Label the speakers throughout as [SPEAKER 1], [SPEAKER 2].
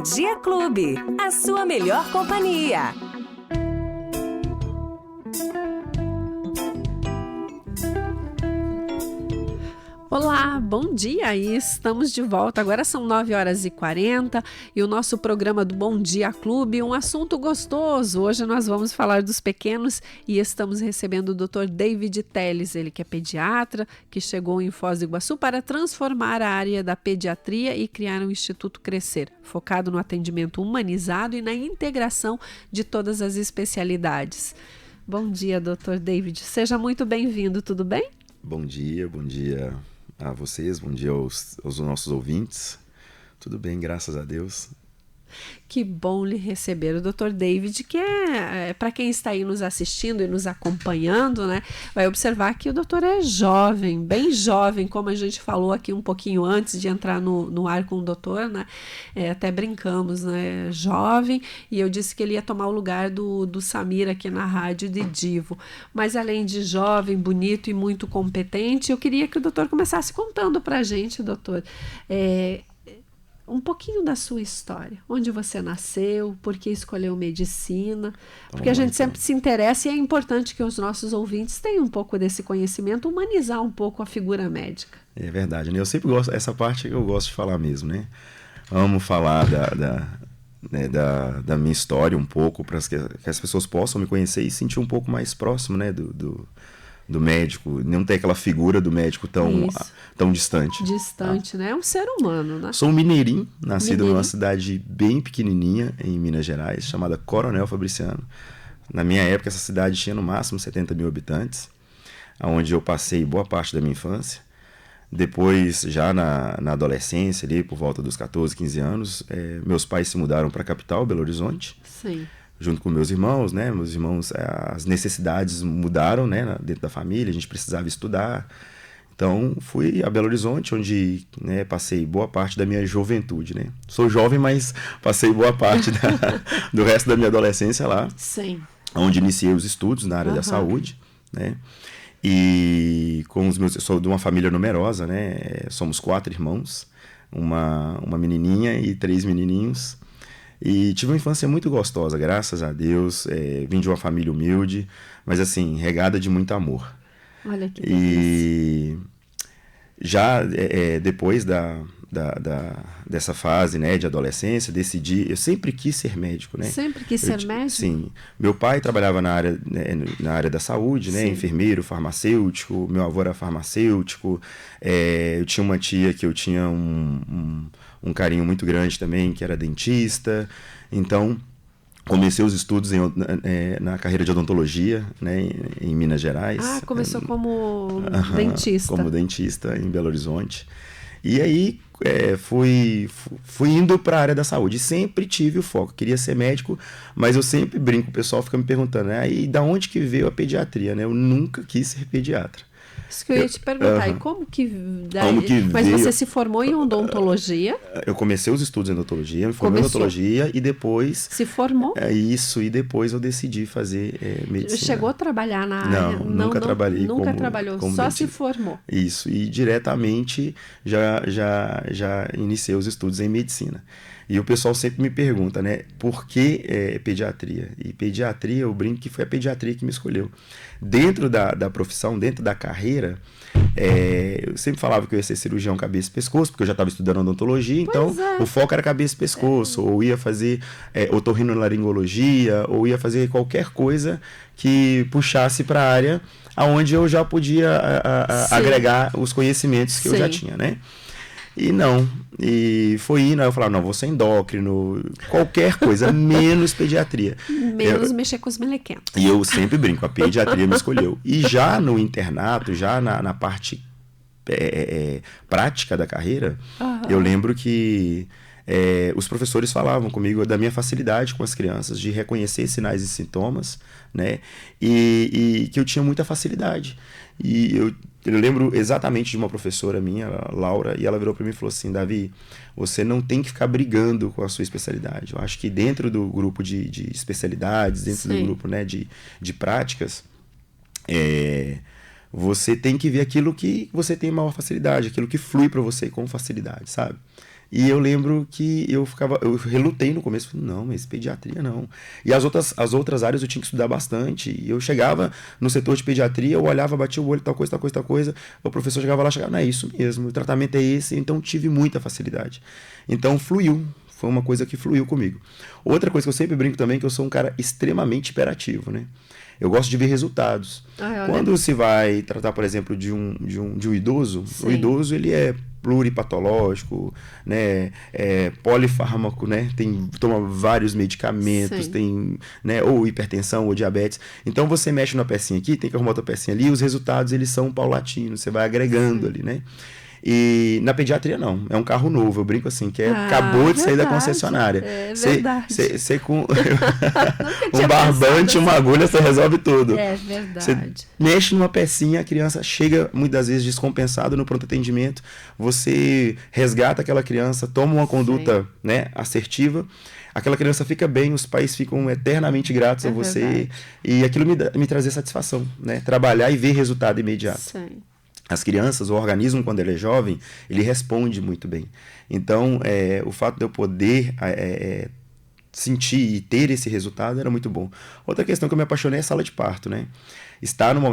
[SPEAKER 1] Bom Dia Clube, a sua melhor companhia.
[SPEAKER 2] Olá, bom dia, estamos de volta, agora são 9h40 e o nosso programa do Bom Dia Clube, um assunto gostoso. Hoje nós vamos falar dos pequenos e estamos recebendo o Dr. David Teles, ele que é pediatra, que chegou em Foz do Iguaçu para transformar a área da pediatria e criar um Instituto Crescer, focado no atendimento humanizado e na integração de todas as especialidades. Bom dia, Dr. David, seja muito bem-vindo, tudo bem?
[SPEAKER 3] Bom dia a vocês, bom dia aos nossos ouvintes. Tudo bem, graças a Deus.
[SPEAKER 2] Que bom lhe receber, o Dr. David, que para quem está aí nos assistindo e nos acompanhando, né, vai observar que o doutor é jovem, bem jovem, como a gente falou aqui um pouquinho antes de entrar no ar com o doutor, né, até brincamos, né, jovem, e eu disse que ele ia tomar o lugar do Samir aqui na rádio de Divo, mas além de jovem, bonito e muito competente, eu queria que o doutor começasse contando para a gente, doutor, um pouquinho da sua história, onde você nasceu, por que escolheu medicina, porque a gente sempre se interessa e é importante que os nossos ouvintes tenham um pouco desse conhecimento, humanizar um pouco a figura médica.
[SPEAKER 3] É verdade, né? Eu sempre gosto, essa parte que eu gosto de falar mesmo, né? Amo falar da minha história um pouco, para que as pessoas possam me conhecer e sentir um pouco mais próximo, né, do médico, não ter aquela figura do médico tão distante.
[SPEAKER 2] Distante, né? É um ser humano, né?
[SPEAKER 3] Sou um mineirinho, nascido numa cidade bem pequenininha em Minas Gerais, chamada Coronel Fabriciano. Na minha época, essa cidade tinha no máximo 70 mil habitantes, onde eu passei boa parte da minha infância. Depois, já na adolescência, ali por volta dos 14, 15 anos, meus pais se mudaram para a capital, Belo Horizonte.
[SPEAKER 2] Sim. Junto
[SPEAKER 3] com meus irmãos, né? Meus irmãos, as necessidades mudaram, né? Dentro da família, a gente precisava estudar. Então, fui a Belo Horizonte, onde, né, passei boa parte da minha juventude, né? Sou jovem, mas passei boa parte do resto da minha adolescência lá.
[SPEAKER 2] Sim.
[SPEAKER 3] Onde iniciei os estudos na área da saúde, né? E eu sou de uma família numerosa, né? Somos 4 irmãos, uma menininha e 3 menininhos. E tive uma infância muito gostosa, graças a Deus. Vim de uma família humilde, mas assim, regada de muito amor.
[SPEAKER 2] Olha que delícia.
[SPEAKER 3] E já depois dessa fase, né, de adolescência, eu sempre quis ser médico, né?
[SPEAKER 2] Sempre quis ser médico?
[SPEAKER 3] Sim. Meu pai trabalhava na área da saúde, né? Enfermeiro, farmacêutico. Meu avô era farmacêutico. Eu tinha uma tia que eu tinha um carinho muito grande também, que era dentista. Então, comecei os estudos na carreira de odontologia, né, em Minas Gerais.
[SPEAKER 2] Ah, começou como dentista.
[SPEAKER 3] Como dentista em Belo Horizonte. E aí fui indo para a área da saúde. Sempre tive o foco. Queria ser médico, mas eu sempre brinco, o pessoal fica me perguntando, né? E da onde que veio a pediatria, né? Eu nunca quis ser pediatra.
[SPEAKER 2] Isso que eu ia te perguntar, e como que mas veio... Você se formou em odontologia?
[SPEAKER 3] Eu comecei os estudos em odontologia, me formei em odontologia e depois...
[SPEAKER 2] Se formou?
[SPEAKER 3] Isso, e depois eu decidi fazer medicina.
[SPEAKER 2] Chegou a trabalhar na área?
[SPEAKER 3] Não, nunca trabalhei
[SPEAKER 2] nunca trabalhou,
[SPEAKER 3] como
[SPEAKER 2] só
[SPEAKER 3] dentista.
[SPEAKER 2] Se formou?
[SPEAKER 3] Isso, e diretamente já iniciei os estudos em medicina. E o pessoal sempre me pergunta, né, por que pediatria? E pediatria, eu brinco que foi a pediatria que me escolheu. Dentro da profissão, dentro da carreira, eu sempre falava que eu ia ser cirurgião cabeça e pescoço, porque eu já estava estudando odontologia, então o foco era cabeça e pescoço, ou ia fazer otorrinolaringologia, ou ia fazer qualquer coisa que puxasse para a área onde eu já podia agregar os conhecimentos que eu já tinha, né? E foi indo, aí eu falava, não, vou ser endócrino, qualquer coisa, menos pediatria.
[SPEAKER 2] Menos mexer com os melequentos.
[SPEAKER 3] E eu sempre brinco, a pediatria me escolheu. E já no internato, já na parte prática da carreira, eu lembro que os professores falavam comigo da minha facilidade com as crianças, de reconhecer sinais e sintomas, né? E que eu tinha muita facilidade. E eu lembro exatamente de uma professora minha, a Laura, e ela virou para mim e falou assim, Davi, você não tem que ficar brigando com a sua especialidade. Eu acho que dentro do grupo de especialidades, dentro do grupo, né, de práticas, você tem que ver aquilo que você tem maior facilidade, aquilo que flui para você com facilidade, sabe? E eu lembro que eu relutei no começo, falei, não, mas pediatria não. E as outras áreas eu tinha que estudar bastante. E eu chegava no setor de pediatria, eu olhava, batia o olho, tal coisa, tal coisa, tal coisa. O professor chegava lá, não, é isso mesmo, o tratamento é esse. Então tive muita facilidade. Então fluiu, foi uma coisa que fluiu comigo. Outra coisa que eu sempre brinco também, que eu sou um cara extremamente hiperativo, né? Eu gosto de ver resultados. Quando se vai tratar, por exemplo, de um idoso, sim, o idoso ele é pluripatológico, né, polifármaco, né, toma vários medicamentos, sim, tem, né, ou hipertensão ou diabetes. Então você mexe numa pecinha aqui, tem que arrumar outra pecinha ali, e os resultados eles são paulatinos, você vai agregando, sim, ali, né? E na pediatria não, é um carro novo, eu brinco assim, que acabou de sair da concessionária. É verdade. Você com um barbante, uma agulha, você resolve tudo.
[SPEAKER 2] É verdade.
[SPEAKER 3] Você mexe numa pecinha, a criança chega muitas vezes descompensada no pronto atendimento, você resgata aquela criança, toma uma conduta, né, assertiva, aquela criança fica bem, os pais ficam eternamente gratos a você, verdade, e aquilo me trazia satisfação, né, trabalhar e ver resultado imediato. Sim. As crianças, o organismo, quando ele é jovem, ele responde muito bem. Então, o fato de eu poder sentir e ter esse resultado era muito bom. Outra questão que eu me apaixonei é a sala de parto, né?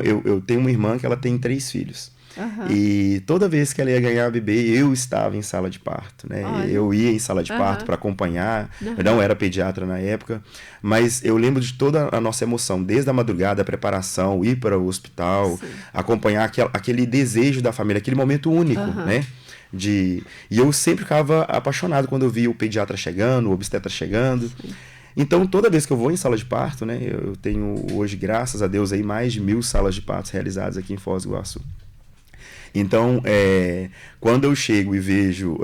[SPEAKER 3] Eu tenho uma irmã que ela tem 3 filhos. Uhum. E toda vez que ela ia ganhar bebê, eu estava em sala de parto, né? Olha. Eu ia em sala de parto para acompanhar. Eu não era pediatra na época, mas eu lembro de toda a nossa emoção, desde a madrugada, a preparação, ir para o hospital, sim, acompanhar aquele desejo da família, aquele momento único, né? E eu sempre ficava apaixonado quando eu via o pediatra chegando, o obstetra chegando. Sim. Então, toda vez que eu vou em sala de parto, né? Eu tenho hoje, graças a Deus, aí, mais de 1000 salas de partos realizadas aqui em Foz do Iguaçu. Então, quando eu chego e vejo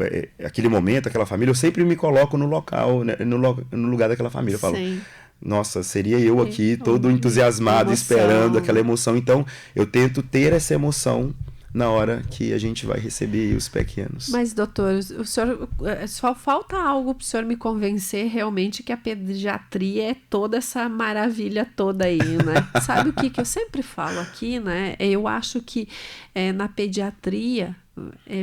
[SPEAKER 3] aquele momento, aquela família, eu sempre me coloco no local, né, no lugar daquela família. Eu falo, sim, nossa, seria eu aqui todo entusiasmado, esperando aquela emoção. Então, eu tento ter essa emoção na hora que a gente vai receber os pequenos.
[SPEAKER 2] Mas, doutor, o senhor, só falta algo para o senhor me convencer realmente que a pediatria é toda essa maravilha toda aí, né? Sabe o que eu sempre falo aqui, né? Eu acho que na pediatria,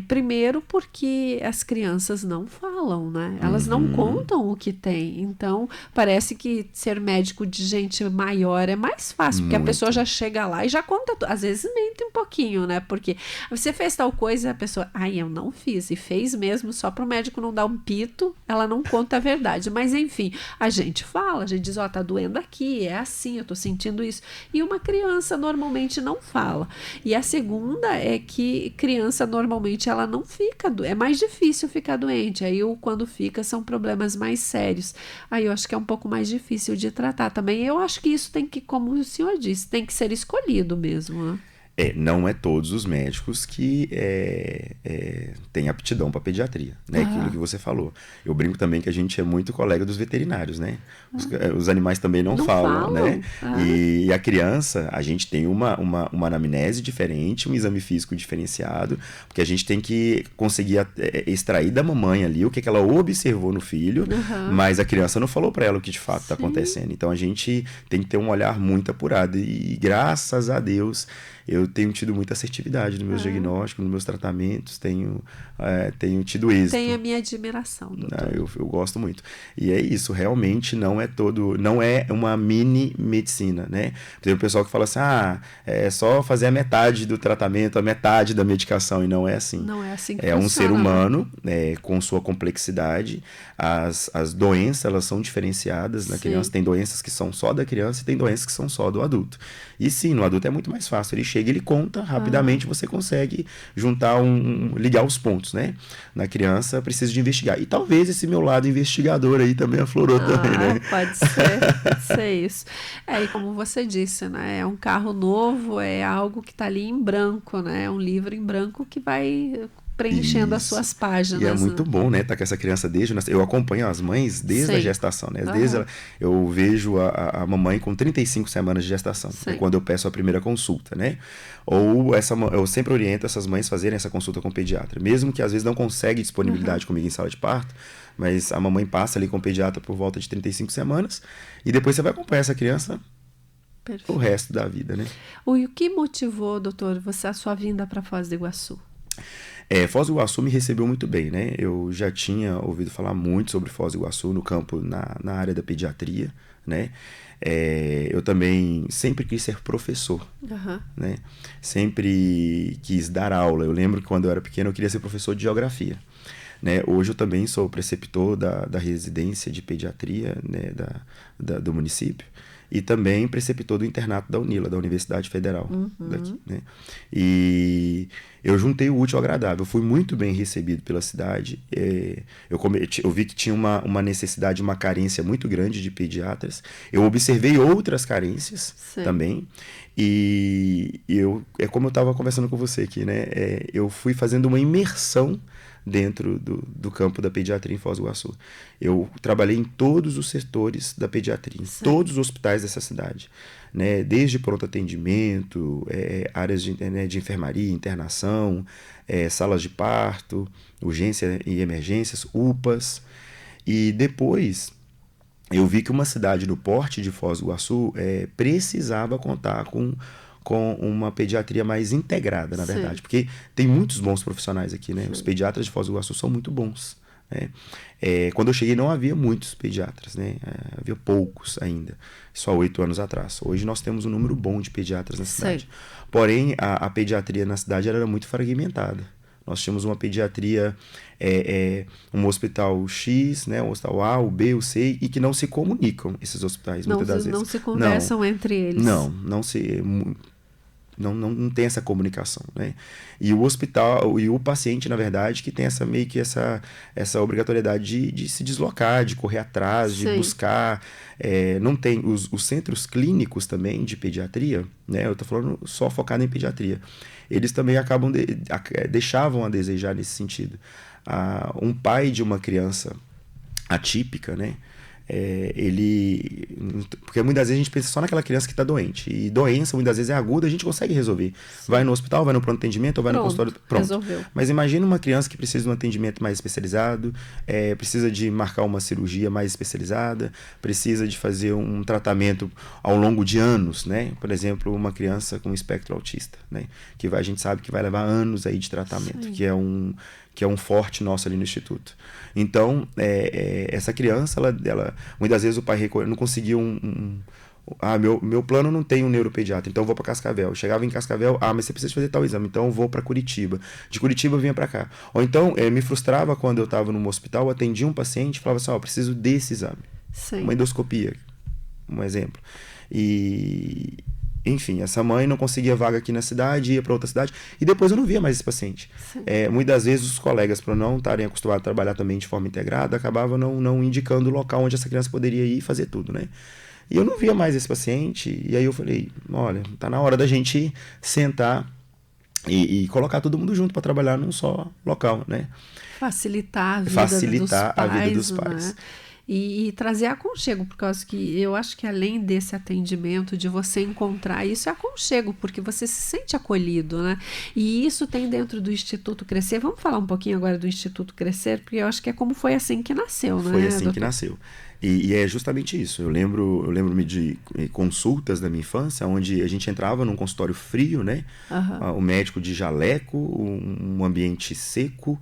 [SPEAKER 2] primeiro porque as crianças não falam, né? Elas não contam o que tem. Então, parece que ser médico de gente maior é mais fácil, porque a pessoa já chega lá e já conta. Às vezes mente um pouquinho, né? Porque você fez tal coisa, a pessoa, eu não fiz. E fez mesmo, só para o médico não dar um pito, ela não conta a verdade. Mas, enfim, a gente fala, a gente diz, tá doendo aqui, é assim, eu tô sentindo isso. E uma criança normalmente não fala. E a segunda é que criança normalmente ela não fica, é mais difícil ficar doente, aí quando fica são problemas mais sérios, aí eu acho que é um pouco mais difícil de tratar também. Eu acho que isso tem que, como o senhor disse, tem que ser escolhido mesmo, né?
[SPEAKER 3] Não é todos os médicos que têm aptidão para pediatria, né? Aquilo que você falou. Eu brinco também que a gente é muito colega dos veterinários, né? Os animais também não falam, né? E a criança, a gente tem uma anamnese diferente, um exame físico diferenciado, porque a gente tem que conseguir extrair da mamãe ali o que ela observou no filho, mas a criança não falou para ela o que de fato está acontecendo. Então a gente tem que ter um olhar muito apurado e graças a Deus eu tenho tido muita assertividade nos meus diagnósticos, nos meus tratamentos, tenho tido êxito.
[SPEAKER 2] Tem a minha admiração, doutor.
[SPEAKER 3] Eu gosto muito. E é isso, realmente não é uma mini medicina, né? Tem o pessoal que fala assim, é só fazer a metade do tratamento, a metade da medicação, e não é assim.
[SPEAKER 2] Não é assim que
[SPEAKER 3] funciona. É um ser humano, com sua complexidade, as doenças, elas são diferenciadas na criança, tem doenças que são só da criança e tem doenças que são só do adulto. E sim, no adulto é muito mais fácil, ele chega, ele conta, rapidamente você consegue ligar os pontos, né? Na criança precisa de investigar. E talvez esse meu lado investigador aí também aflorou também, né?
[SPEAKER 2] Pode ser isso. E como você disse, né? É um carro novo, é algo que está ali em branco, né? É um livro em branco que vai preenchendo as suas páginas.
[SPEAKER 3] E é muito bom, né? Tá com essa criança desde... Eu acompanho as mães desde a gestação, né? Eu vejo a mamãe com 35 semanas de gestação, quando eu peço a primeira consulta, né? Eu sempre oriento essas mães a fazerem essa consulta com o pediatra, mesmo que às vezes não consegue disponibilidade comigo em sala de parto, mas a mamãe passa ali com o pediatra por volta de 35 semanas e depois você vai acompanhar essa criança o resto da vida, né?
[SPEAKER 2] O que motivou, doutor, a sua vinda para Foz do Iguaçu?
[SPEAKER 3] Foz do Iguaçu me recebeu muito bem, né? Eu já tinha ouvido falar muito sobre Foz do Iguaçu no campo, na área da pediatria, né? Eu também sempre quis ser professor, né? Sempre quis dar aula. Eu lembro que quando eu era pequeno eu queria ser professor de geografia, né? Hoje eu também sou preceptor da residência de pediatria, né? do município. E também preceptor do internato da UNILA, da Universidade Federal daqui, né? E eu juntei o útil ao agradável. Eu fui muito bem recebido pela cidade. Eu vi que tinha uma necessidade, uma carência muito grande de pediatras. Eu observei outras carências também. E como eu estava conversando com você aqui, né? Eu fui fazendo uma imersão dentro do campo da pediatria em Foz do Iguaçu. Eu trabalhei em todos os setores da pediatria, em todos os hospitais dessa cidade, né? Desde pronto atendimento, áreas de enfermaria, internação, salas de parto, urgência e emergências, UPAs. E depois eu vi que uma cidade do porte de Foz do Iguaçu precisava contar com uma pediatria mais integrada, na verdade. Porque tem muitos bons profissionais aqui, né? Os pediatras de Foz do Iguaçu são muito bons, né? Quando eu cheguei não havia muitos pediatras, né? Havia poucos ainda, só 8 anos atrás. Hoje nós temos um número bom de pediatras na cidade. Porém, a pediatria na cidade era muito fragmentada. Nós tínhamos uma pediatria, um hospital X, né, um hospital A, o B, o C, e que não se comunicam, esses hospitais, muitas das vezes.
[SPEAKER 2] Não se conversam entre eles.
[SPEAKER 3] Não tem essa comunicação, né? E o hospital, e o paciente, na verdade, que tem meio que essa obrigatoriedade de se deslocar, de correr atrás, de buscar. Não tem os centros clínicos também de pediatria, né? Eu estou falando só focado em pediatria. Eles também deixavam a desejar nesse sentido. Um pai de uma criança atípica, né? Porque muitas vezes a gente pensa só naquela criança que está doente. E doença, muitas vezes, é aguda, a gente consegue resolver. Vai no hospital, vai no pronto atendimento ou vai no consultório. Pronto. Resolveu. Mas imagina uma criança que precisa de um atendimento mais especializado, precisa de marcar uma cirurgia mais especializada, precisa de fazer um tratamento ao longo de anos, né? Por exemplo, uma criança com espectro autista, né? A gente sabe que vai levar anos aí de tratamento, que é um forte nosso ali no Instituto. Então, essa criança, ela muitas vezes o pai não conseguia meu plano não tem um neuropediatra, então eu vou para Cascavel. Eu chegava em Cascavel, mas você precisa fazer tal exame, então eu vou para Curitiba. De Curitiba eu vinha para cá. Ou então, me frustrava quando eu estava num hospital, atendia um paciente e falava assim, preciso desse exame.
[SPEAKER 2] Uma
[SPEAKER 3] endoscopia, um exemplo. Enfim, essa mãe não conseguia vaga aqui na cidade, ia para outra cidade, e depois eu não via mais esse paciente. Muitas vezes os colegas, por não estarem acostumados a trabalhar também de forma integrada, acabavam não indicando o local onde essa criança poderia ir e fazer tudo, né? E eu não via mais esse paciente, e aí eu falei, olha, tá na hora da gente sentar e colocar todo mundo junto para trabalhar num só local, né?
[SPEAKER 2] Facilitar a vida dos pais. Né? E trazer aconchego, porque eu acho que além desse atendimento, de você encontrar isso, é aconchego, porque você se sente acolhido, né? E isso tem dentro do Instituto Crescer. Vamos falar um pouquinho agora do Instituto Crescer, porque eu acho que foi assim que nasceu, né?
[SPEAKER 3] Foi assim que nasceu. E é justamente isso. Eu lembro-me de consultas da minha infância, onde a gente entrava num consultório frio, né? O médico de jaleco, um ambiente seco.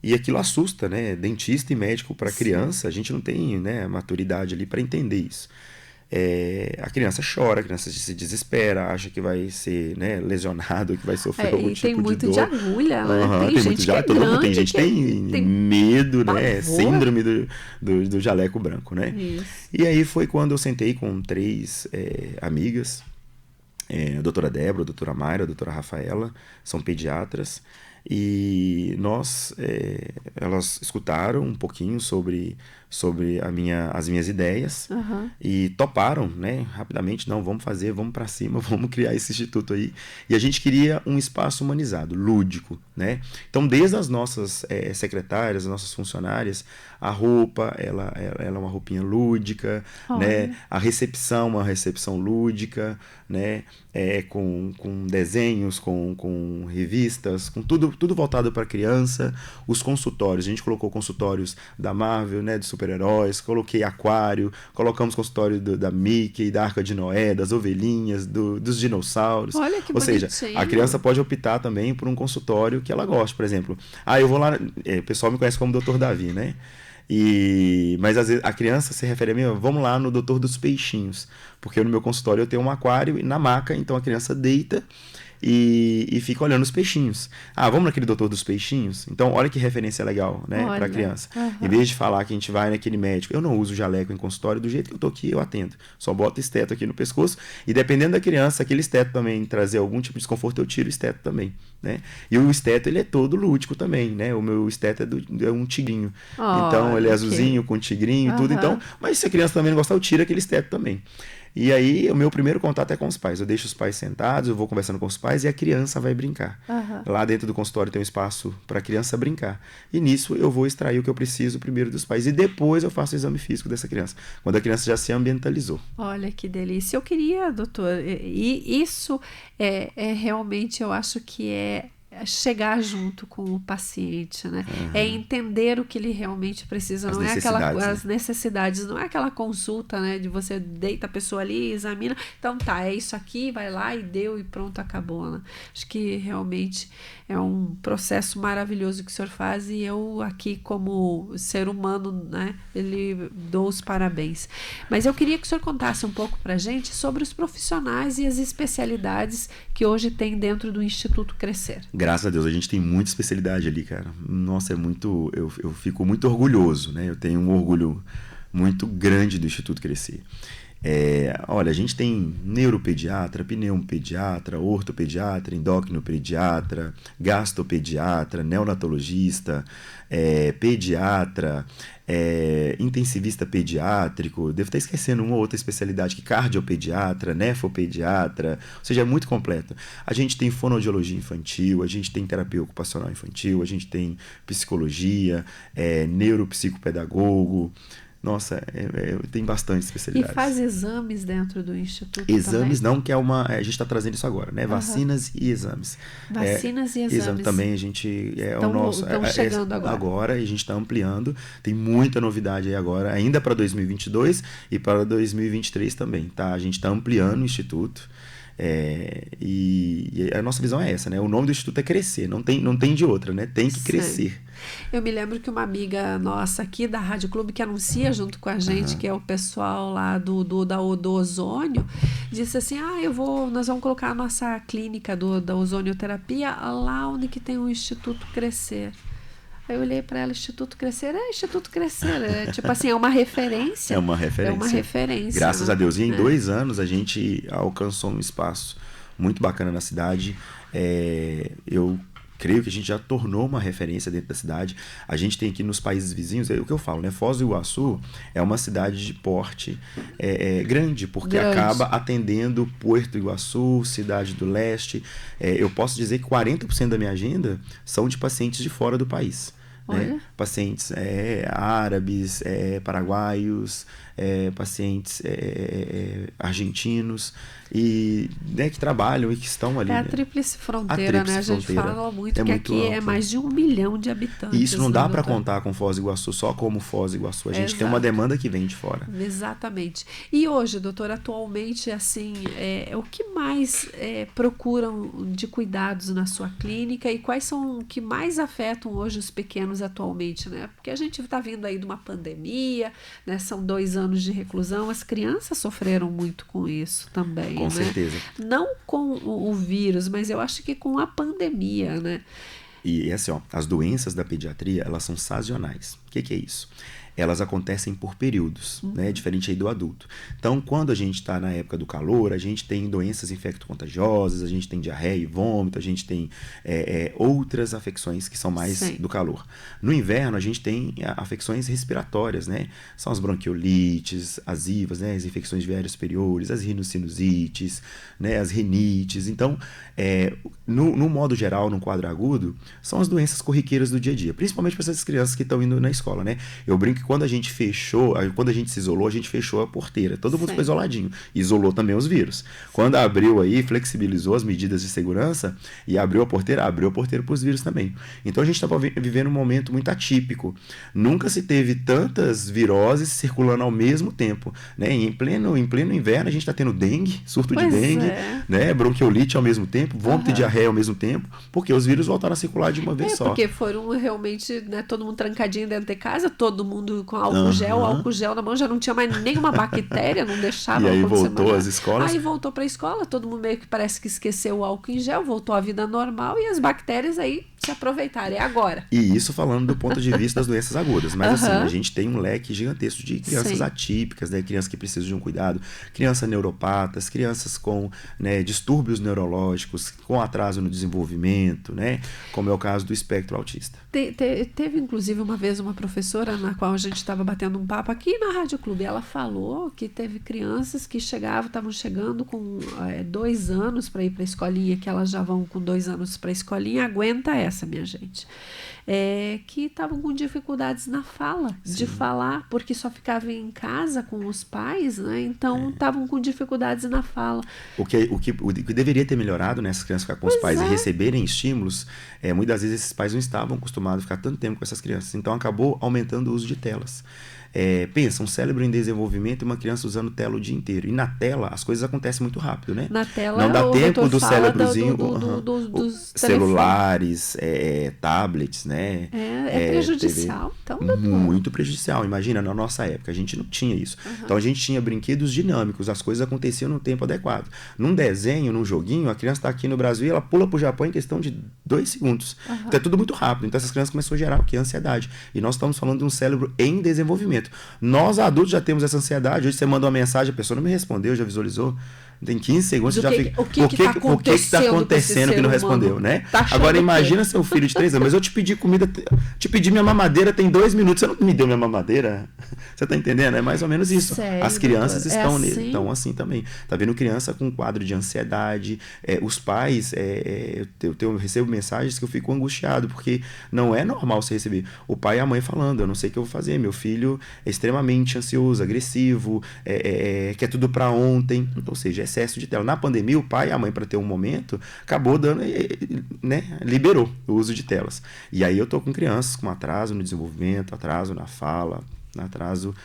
[SPEAKER 3] E aquilo assusta, né? Dentista e médico para criança, a gente não tem, né, maturidade ali para entender isso. A criança chora, a criança se desespera, acha que vai ser, né, lesionado, que vai sofrer algum tipo de dor.
[SPEAKER 2] Tem muito de agulha, né? Tem gente que é grande,
[SPEAKER 3] tem gente que tem medo, né? Síndrome do jaleco branco, né?
[SPEAKER 2] Isso.
[SPEAKER 3] E aí foi quando eu sentei com 3 amigas, a doutora Débora, a doutora Mayra, a doutora Rafaela, são pediatras. E elas escutaram um pouquinho sobre as minhas ideias e toparam, né, rapidamente, vamos para cima, vamos criar esse instituto aí. E a gente queria um espaço humanizado, lúdico, né? Então, desde as nossas secretárias, as nossas funcionárias, a roupa, ela é uma roupinha lúdica, né? A recepção, uma recepção lúdica, né? com desenhos, com revistas, com tudo voltado para criança. Os consultórios, a gente colocou consultórios da Marvel, né, de super-heróis, coloquei aquário, colocamos consultório da Mickey, da Arca de Noé, das ovelhinhas, dos dinossauros.
[SPEAKER 2] Olha que
[SPEAKER 3] Ou seja,
[SPEAKER 2] bonitinho.
[SPEAKER 3] a criança pode optar também por um consultório que ela goste. Por exemplo, eu vou lá, o pessoal me conhece como Dr. Davi, né? Mas às vezes a criança se refere a mim, vamos lá no doutor dos peixinhos, porque no meu consultório eu tenho um aquário na maca, então a criança deita e fica olhando os peixinhos. Vamos naquele doutor dos peixinhos? Então, olha que referência legal, né, para a criança. Em vez de falar que a gente vai naquele médico, eu não uso jaleco em consultório, do jeito que eu tô aqui, eu atendo. Só boto esteto aqui no pescoço, e dependendo da criança, aquele esteto também trazer algum tipo de desconforto, eu tiro o esteto também, né? E o esteto, ele é todo lúdico também, né? O meu esteto é um tigrinho. Então, ele é azulzinho, com tigrinho e tudo. Então, mas se a criança também não gostar, eu tiro aquele esteto também. E aí, o meu primeiro contato é com os pais. Eu deixo os pais sentados, eu vou conversando com os pais e a criança vai brincar. Lá dentro do consultório tem um espaço para a criança brincar. E nisso eu vou extrair o que eu preciso primeiro dos pais. E depois eu faço o exame físico dessa criança, quando a criança já se ambientalizou.
[SPEAKER 2] Olha que delícia. Eu queria, doutor, e isso é realmente, eu acho que é chegar junto com o paciente, né? É entender o que ele realmente precisa, não é as necessidades, não é aquela consulta, né? De você deita a pessoa ali, examina, então tá, é isso aqui, vai lá e deu e pronto, acabou, né? Acho que realmente é um processo maravilhoso que o senhor faz e eu aqui como ser humano, né? Ele dou os parabéns. Mas eu queria que o senhor contasse um pouco pra gente sobre os profissionais e as especialidades que hoje tem dentro do Instituto Crescer.
[SPEAKER 3] Graças a Deus, a gente tem muita especialidade ali, cara. Nossa, eu fico muito orgulhoso, né? Eu tenho um orgulho muito grande do Instituto Crescer. Olha, a gente tem neuropediatra, pneumopediatra, ortopediatra, endocrinopediatra, gastropediatra, neonatologista, pediatra, intensivista pediátrico, devo estar esquecendo uma ou outra especialidade, que cardiopediatra, nefropediatra, ou seja, é muito completo. A gente tem fonoaudiologia infantil, a gente tem terapia ocupacional infantil, a gente tem psicologia, neuropsicopedagogo. Nossa, tem bastante especialidades.
[SPEAKER 2] E faz exames dentro do Instituto
[SPEAKER 3] Exames
[SPEAKER 2] também?
[SPEAKER 3] não, que a gente está trazendo isso agora, né? Vacinas e exames.
[SPEAKER 2] Vacinas e exames.
[SPEAKER 3] Exame também, a gente...
[SPEAKER 2] Estão chegando agora.
[SPEAKER 3] Agora, e a gente está ampliando. Tem muita novidade aí agora, ainda para 2022 e para 2023 também, tá? A gente está ampliando o Instituto. E a nossa visão é essa, né? O nome do Instituto é Crescer, não tem de outra, né? Tem que crescer.
[SPEAKER 2] Eu me lembro que uma amiga nossa aqui da Rádio Clube, que anuncia junto com a gente, que é o pessoal lá do ozônio, disse assim, nós vamos colocar a nossa clínica da ozonioterapia lá onde que tem o Instituto Crescer. Aí eu olhei para ela, Instituto Crescer, Instituto Crescer, tipo assim, é uma referência.
[SPEAKER 3] É uma referência. Graças a Deus. E em 2 anos a gente alcançou um espaço muito bacana na cidade. Eu creio que a gente já tornou uma referência dentro da cidade. A gente tem aqui nos países vizinhos, é o que eu falo, né? Foz do Iguaçu é uma cidade de porte grande, porque acaba atendendo Porto Iguaçu, Cidade do Leste. Eu posso dizer que 40% da minha agenda são de pacientes de fora do país. Né? Pacientes árabes, paraguaios, pacientes argentinos e que trabalham e que estão ali.
[SPEAKER 2] A Tríplice Fronteira, né? A gente fala muito que aqui é mais de 1 milhão de habitantes.
[SPEAKER 3] E isso não dá para contar com Foz do Iguaçu só como Foz do Iguaçu. A gente tem uma demanda que vem de fora.
[SPEAKER 2] Exatamente. E hoje, doutor, atualmente, assim, o que mais procuram de cuidados na sua clínica e quais são o que mais afetam hoje os pequenos atualmente, né? Porque a gente está vindo aí de uma pandemia, né? São 2 anos de reclusão, as crianças sofreram muito com isso também,
[SPEAKER 3] com certeza.
[SPEAKER 2] Não com o vírus, mas eu acho que com a pandemia, né?
[SPEAKER 3] E assim, as doenças da pediatria, elas são sazonais. O que é isso? Elas acontecem por períodos, né? Diferente aí do adulto. Então, quando a gente está na época do calor, a gente tem doenças infecto-contagiosas, a gente tem diarreia e vômito, a gente tem outras afecções que são mais do calor. No inverno, a gente tem afecções respiratórias, né? São as bronquiolites, as IVAs, né? As infecções viárias superiores, as rinossinusites, né? As rinites. Então, no modo geral, no quadro agudo, são as doenças corriqueiras do dia a dia, principalmente para essas crianças que estão indo na escola. escola, né? Eu brinco que quando a gente se isolou, a gente fechou a porteira. Todo mundo ficou isoladinho. Isolou também os vírus. Quando abriu aí, flexibilizou as medidas de segurança e abriu a porteira para os vírus também. Então a gente estava vivendo um momento muito atípico. Nunca se teve tantas viroses circulando ao mesmo tempo, né? E em pleno inverno a gente está tendo dengue, surto de dengue, né? Bronquiolite ao mesmo tempo, vômito e diarreia ao mesmo tempo, porque os vírus voltaram a circular de uma vez só.
[SPEAKER 2] Porque foram realmente, né, todo mundo trancadinho dentro de casa, todo mundo com álcool gel na mão, já não tinha mais nenhuma bactéria, não deixava.
[SPEAKER 3] E aí voltou às escolas.
[SPEAKER 2] Aí voltou para a escola, todo mundo meio que parece que esqueceu o álcool em gel, voltou à vida normal e as bactérias aí se aproveitaram. É agora.
[SPEAKER 3] E isso falando do ponto de vista das doenças agudas. Mas assim, a gente tem um leque gigantesco de crianças atípicas, né? Crianças que precisam de um cuidado, crianças neuropatas, crianças com, né, distúrbios neurológicos, com atraso no desenvolvimento, né? Como é o caso do espectro autista.
[SPEAKER 2] Teve inclusive uma vez uma professora na qual a gente estava batendo um papo aqui na Rádio Clube. Ela falou que teve crianças que estavam chegando com 2 anos para ir para a escolinha, que elas já vão com 2 anos para a escolinha. Aguenta essa, minha gente. Que estavam com dificuldades na fala, de falar, porque só ficavam em casa com os pais, né? Então estavam com dificuldades na fala.
[SPEAKER 3] O que deveria ter melhorado, né, essas crianças ficar com os pais e receberem estímulos, muitas vezes esses pais não estavam acostumados a ficar tanto tempo com essas crianças, então acabou aumentando o uso de telas. Pensa, um cérebro em desenvolvimento e uma criança usando tela o dia inteiro. E na tela as coisas acontecem muito rápido, né?
[SPEAKER 2] Na tela,
[SPEAKER 3] não dá tempo do cérebrozinho.
[SPEAKER 2] Dos
[SPEAKER 3] celulares, tablets, né?
[SPEAKER 2] É prejudicial. Então,
[SPEAKER 3] muito prejudicial. Imagina, na nossa época, a gente não tinha isso. Então a gente tinha brinquedos dinâmicos, as coisas aconteciam no tempo adequado. Num desenho, num joguinho, a criança está aqui no Brasil e ela pula pro Japão em questão de 2 segundos. Então é tudo muito rápido. Então essas crianças começaram a gerar o quê? Ansiedade. E nós estamos falando de um cérebro em desenvolvimento. Nós adultos já temos essa ansiedade. Hoje você manda uma mensagem, a pessoa não me respondeu, já visualizou. Tem 15 segundos, você já fica. O que está acontecendo que não respondeu, né? Agora imagina seu filho de 3 anos, mas eu te pedi comida, te pedi minha mamadeira tem 2 minutos, você não me deu minha mamadeira? Você tá entendendo? É mais ou menos isso.
[SPEAKER 2] Sério,
[SPEAKER 3] as crianças estão
[SPEAKER 2] assim?
[SPEAKER 3] Estão assim também. Tá vendo criança com quadro de ansiedade, os pais, eu recebo mensagens que eu fico angustiado, porque não é normal você receber o pai e a mãe falando, eu não sei o que eu vou fazer, meu filho é extremamente ansioso, agressivo, quer tudo para ontem, ou seja, excesso de tela. Na pandemia, o pai e a mãe, para ter um momento, acabou dando, né, liberou o uso de telas. E aí eu tô com crianças com atraso no desenvolvimento, atraso na fala, atraso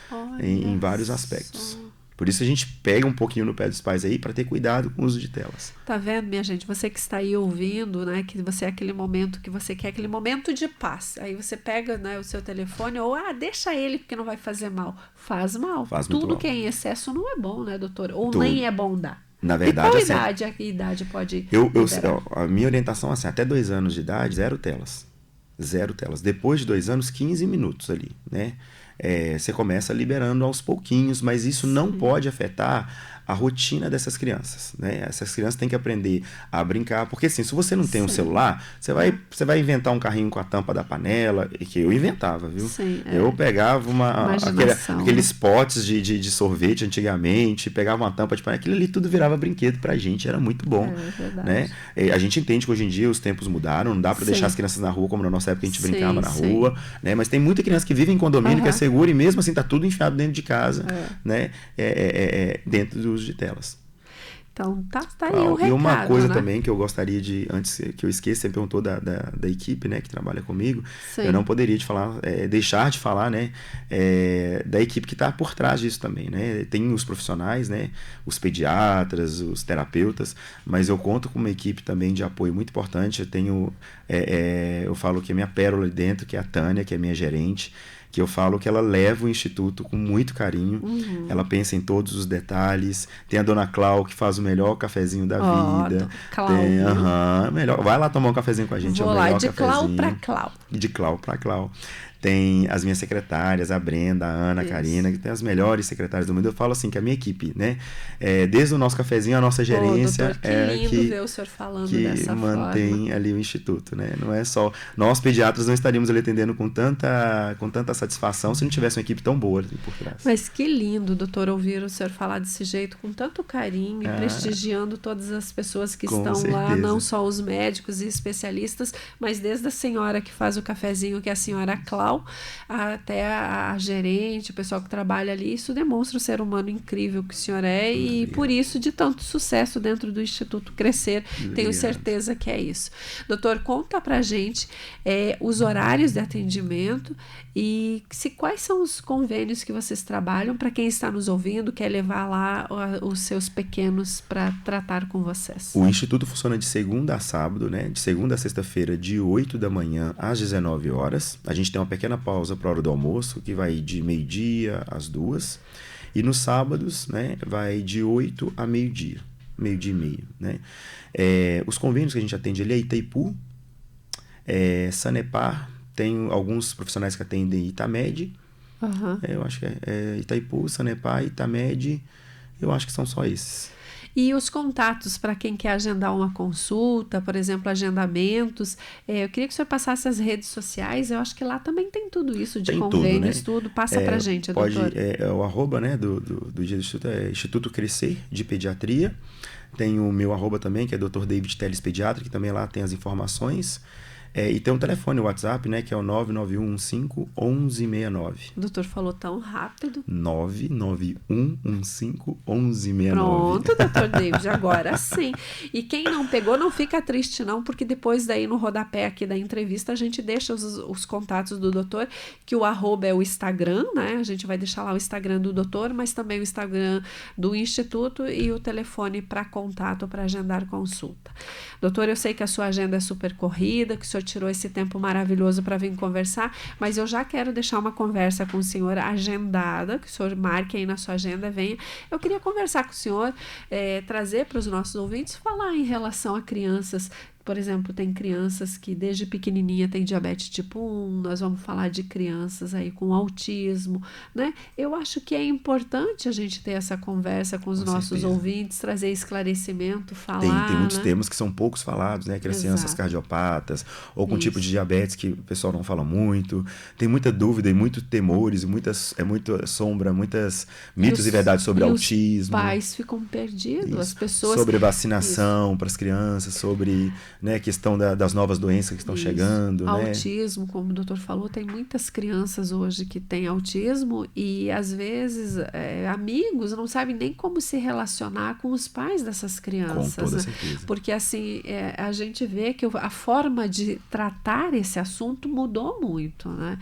[SPEAKER 3] em vários aspectos. Por isso a gente pega um pouquinho no pé dos pais aí para ter cuidado com o uso de telas.
[SPEAKER 2] Tá vendo, minha gente? Você que está aí ouvindo, né? Que você é aquele momento que você quer, aquele momento de paz. Aí você pega, né, o seu telefone ou, deixa ele porque não vai fazer mal. Faz mal. Tudo que é em excesso não é bom, né, doutor? Ou nem é bom dar.
[SPEAKER 3] Na verdade,
[SPEAKER 2] e qual idade pode...
[SPEAKER 3] A minha orientação é assim, até 2 anos de idade, 0 telas. 0 telas. Depois de 2 anos, 15 minutos ali, né? Você começa liberando aos pouquinhos, mas isso não pode afetar a rotina dessas crianças, né? Essas crianças têm que aprender a brincar, porque assim, se você não tem um celular, você vai inventar um carrinho com a tampa da panela, que eu inventava, viu? Eu pegava aqueles potes de sorvete antigamente, pegava uma tampa de panela, aquilo ali tudo virava brinquedo pra gente, era muito bom, né? A gente entende que hoje em dia os tempos mudaram, não dá pra deixar as crianças na rua como na nossa época a gente brincava na rua, né? Mas tem muita criança que vive em condomínio que é seguro e mesmo assim tá tudo enfiado dentro de casa, né? Dentro do uso de telas.
[SPEAKER 2] Então, tá aí o recado,
[SPEAKER 3] e uma coisa, né,
[SPEAKER 2] né?
[SPEAKER 3] também que eu gostaria de, antes que eu esqueça, você perguntou da equipe, né, que trabalha comigo,
[SPEAKER 2] Sim.
[SPEAKER 3] Eu não poderia deixar de falar, né, da equipe que está por trás disso também, né, tem os profissionais, né, os pediatras, os terapeutas, mas eu conto com uma equipe também de apoio muito importante. Eu tenho, eu falo que a minha pérola ali dentro, que é a Tânia, que é minha gerente, que eu falo que ela leva o Instituto com muito carinho, ela pensa em todos os detalhes. Tem a dona Clau, que faz o melhor cafezinho da vida. Melhor. Vai lá tomar um cafezinho com a gente,
[SPEAKER 2] Vou
[SPEAKER 3] é o melhor
[SPEAKER 2] lá, de
[SPEAKER 3] cafezinho.
[SPEAKER 2] Clau pra Clau.
[SPEAKER 3] De Clau pra Clau. Tem as minhas secretárias, a Brenda, a Ana, a Karina, que tem as melhores secretárias do mundo. Eu falo assim, que a minha equipe, né? Desde o nosso cafezinho, a nossa gerência
[SPEAKER 2] doutor, que lindo ver o senhor falando dessa
[SPEAKER 3] que mantém
[SPEAKER 2] forma.
[SPEAKER 3] ali o Instituto, né? Não é só... Nós, pediatras, não estaríamos ali atendendo com tanta satisfação se não tivesse uma equipe tão boa ali por trás.
[SPEAKER 2] Mas que lindo, doutor, ouvir o senhor falar desse jeito, com tanto carinho, e prestigiando todas as pessoas que estão lá, não só os médicos e especialistas, mas desde a senhora que faz o cafezinho, que é a senhora Cláudia, pessoal, até a gerente, o pessoal que trabalha ali. Isso demonstra o ser humano incrível que o senhor é e por isso de tanto sucesso dentro do Instituto Crescer. Tenho certeza que é isso. Doutor, conta pra gente os horários de atendimento e quais são os convênios que vocês trabalham para quem está nos ouvindo, quer levar lá os seus pequenos para tratar com vocês.
[SPEAKER 3] O Instituto funciona de segunda a sábado, né? De segunda a sexta-feira, de 8 da manhã às 19 horas. A gente tem uma pequena pausa para a hora do almoço, que vai de meio-dia às 2. E nos sábados, né, vai de 8 a meio-dia e meio, né? Os convênios que a gente atende ali é Itaipu, Sanepar, tem alguns profissionais que atendem Itamed. Eu acho que é Itaipu, Sanepar, Itamed, eu acho que são só esses.
[SPEAKER 2] E os contatos para quem quer agendar uma consulta, por exemplo, agendamentos, eu queria que o senhor passasse as redes sociais, eu acho que lá também tem tudo isso, de tem convênios, tudo, né? Passa para a gente,
[SPEAKER 3] pode,
[SPEAKER 2] doutor.
[SPEAKER 3] O arroba, né, do Instituto é Instituto Crescer de Pediatria, tem o meu arroba também, que é Dr. David Teles Pediatra, que também lá tem as informações. E tem um telefone, o WhatsApp, né, que é o 991151169.
[SPEAKER 2] O doutor falou tão rápido.
[SPEAKER 3] 991151169.
[SPEAKER 2] Pronto, doutor David, agora sim. E quem não pegou, não fica triste não, porque depois daí no rodapé aqui da entrevista a gente deixa os contatos do doutor, que o arroba é o Instagram, né? A gente vai deixar lá o Instagram do doutor, mas também o Instagram do Instituto e o telefone para contato, para agendar consulta. Doutor, eu sei que a sua agenda é super corrida, que o senhor tirou esse tempo maravilhoso para vir conversar, mas eu já quero deixar uma conversa com o senhor agendada, que o senhor marque aí na sua agenda, venha. Eu queria conversar com o senhor, trazer para os nossos ouvintes, falar em relação a crianças. Por exemplo, tem crianças que desde pequenininha tem diabetes tipo 1, nós vamos falar de crianças aí com autismo, né? Eu acho que é importante a gente ter essa conversa com os nossos ouvintes, trazer esclarecimento, falar.
[SPEAKER 3] Tem muitos
[SPEAKER 2] né?
[SPEAKER 3] termos que são poucos falados, né? Crianças cardiopatas, ou com tipo de diabetes que o pessoal não fala muito. Tem muita dúvida e muitos temores, muita sombra, muitas mitos e verdades sobre autismo.
[SPEAKER 2] Os pais ficam perdidos, as pessoas...
[SPEAKER 3] Sobre vacinação para as crianças, sobre... né, questão das novas doenças que estão chegando.
[SPEAKER 2] Autismo, né? Como o doutor falou, tem muitas crianças hoje que têm autismo e às vezes amigos não sabem nem como se relacionar com os pais dessas crianças.
[SPEAKER 3] Com toda certeza.
[SPEAKER 2] Porque assim, a gente vê que a forma de tratar esse assunto mudou muito, né?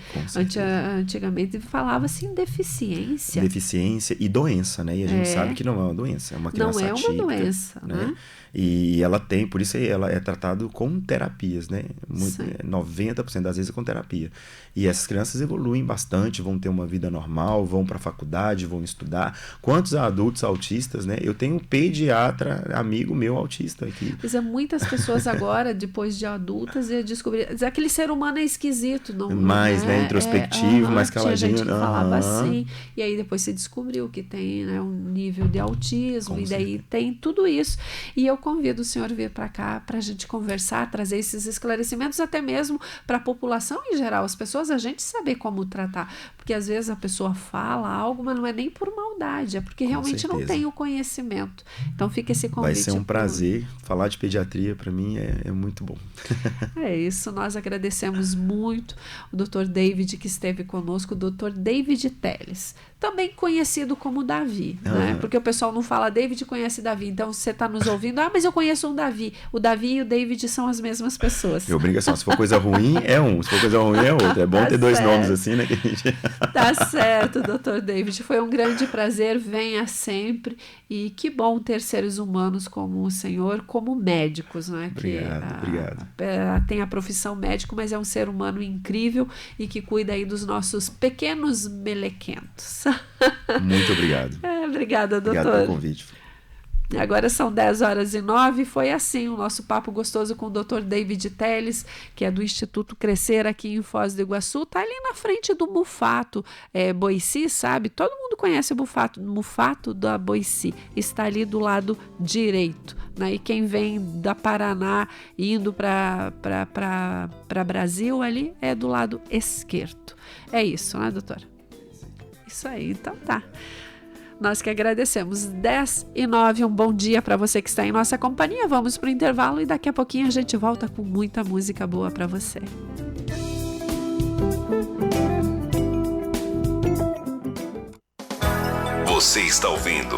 [SPEAKER 2] Antigamente falava-se em deficiência.
[SPEAKER 3] Deficiência e doença, né? E a gente sabe que não é uma doença, é uma criança atípica.
[SPEAKER 2] Não é uma doença, né?
[SPEAKER 3] E ela tem, por isso ela é tratado com terapias, né? 90% das vezes é com terapia. E essas crianças evoluem bastante, vão ter uma vida normal, vão para a faculdade, vão estudar. Quantos adultos autistas, né? Eu tenho um pediatra, amigo meu autista aqui.
[SPEAKER 2] Pois muitas pessoas agora, depois de adultas, iam descobrir, aquele ser humano é esquisito, não
[SPEAKER 3] mais, né? Introspectivo, mais caladinho.
[SPEAKER 2] Tinha gente que falava assim, e aí depois se descobriu que tem, né, um nível de autismo, e daí tem tudo isso. E eu convido o senhor a vir para cá para a gente conversar, trazer esses esclarecimentos, até mesmo para a população em geral, as pessoas, a gente saber como tratar, porque às vezes a pessoa fala algo, mas não é nem por maldade, é porque realmente não tem o conhecimento. Então fica esse convite.
[SPEAKER 3] Vai ser um prazer falar de pediatria, para mim é muito bom.
[SPEAKER 2] É isso, nós agradecemos muito o Dr. David que esteve conosco, o Dr. David Teles, também conhecido como Davi, né? Porque o pessoal não fala David, conhece Davi, então você está nos ouvindo, mas eu conheço um Davi. O Davi e o David são as mesmas pessoas.
[SPEAKER 3] Eu brinco assim, se for coisa ruim, é um, se for coisa ruim, é outro. É bom ter dois nomes assim, né?
[SPEAKER 2] Tá certo, Dr. David. Foi um grande prazer, venha sempre. E que bom ter seres humanos como o senhor, como médicos, né?
[SPEAKER 3] Obrigado.
[SPEAKER 2] Tem a profissão médico, mas é um ser humano incrível e que cuida aí dos nossos pequenos melequentos.
[SPEAKER 3] Muito obrigado.
[SPEAKER 2] Obrigada, doutor.
[SPEAKER 3] Obrigado pelo convite.
[SPEAKER 2] Agora são 10h09, foi assim o nosso papo gostoso com o Dr. David Teles, que é do Instituto Crescer aqui em Foz do Iguaçu, tá ali na frente do Mufato, Boici, sabe? Todo mundo conhece o Mufato da Boici, está ali do lado direito, né? E quem vem da Paraná indo para Brasil ali é do lado esquerdo. É isso, né, doutor? Isso aí, então tá. Nós que agradecemos. 10h09, um bom dia para você que está em nossa companhia. Vamos para o intervalo e daqui a pouquinho a gente volta com muita música boa para você.
[SPEAKER 4] Você está ouvindo